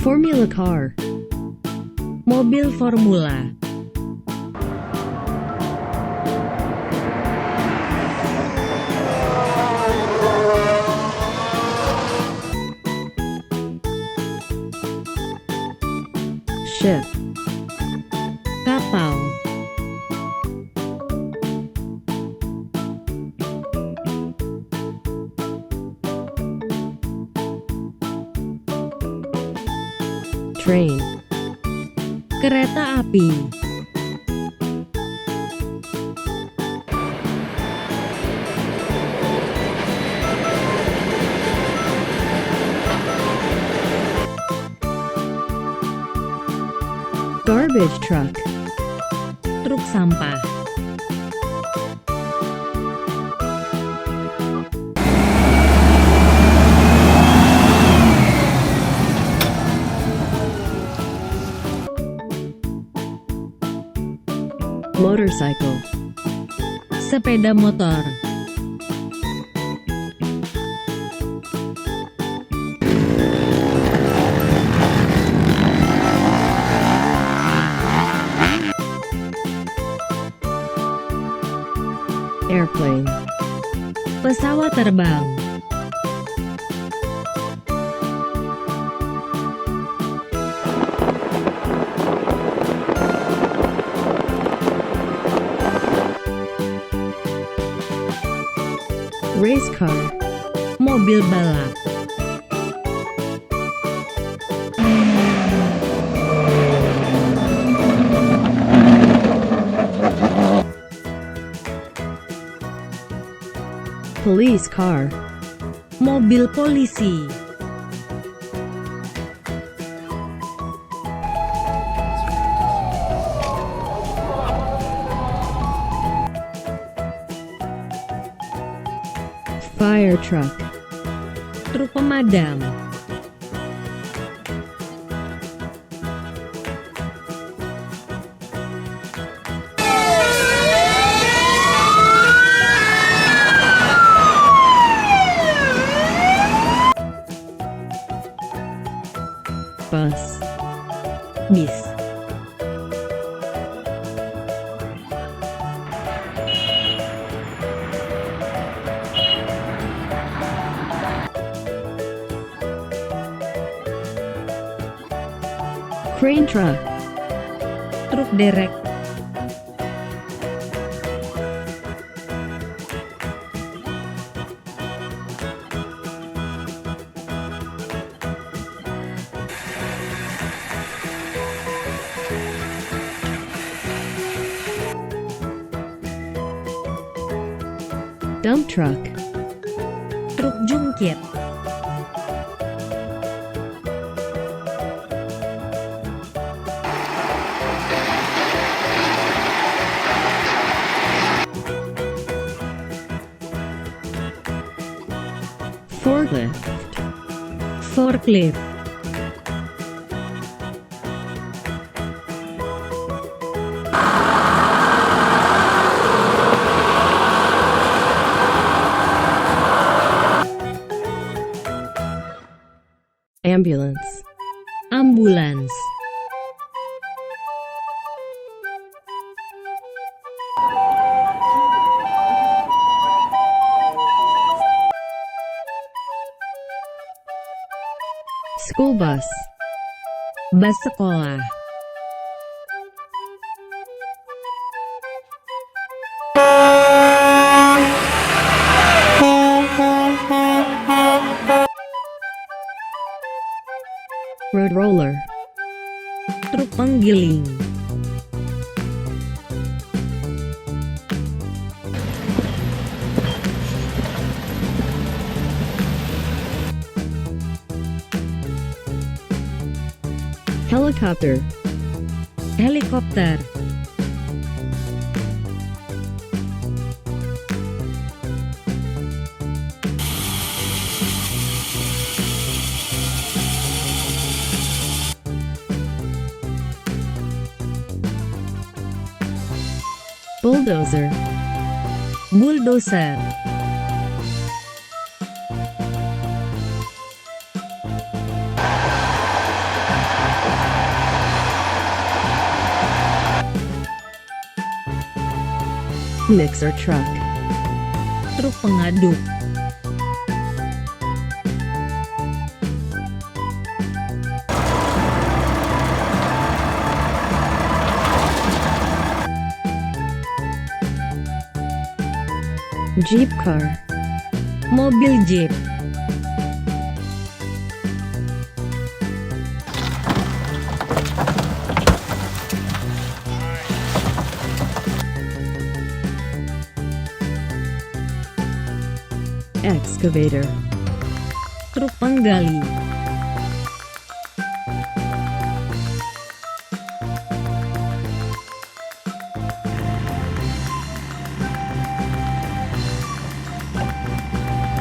Formula car. Mobil formula. Ship. Kapal. Train. Kereta api. Garbage truck. Truk sampah. Motorcycle. Sepeda motor. Airplane. Pesawat terbang. Race car. Mobil balap. Police car. Mobil polisi. Fire truck. Truk pemadam. Bus. Bis. Crane truck. Truk derek. Dump truck. Truk jungkit. Forklift. Ambulance. Ambulans. School bus. Bus sekolah. Road roller. Truk penggiling. Helicopter. Helikopter. Bulldozer. Bulldozer. Mixer truck. Truk pengaduk. Jeep car. Mobil jeep. Excavator. Truk penggali.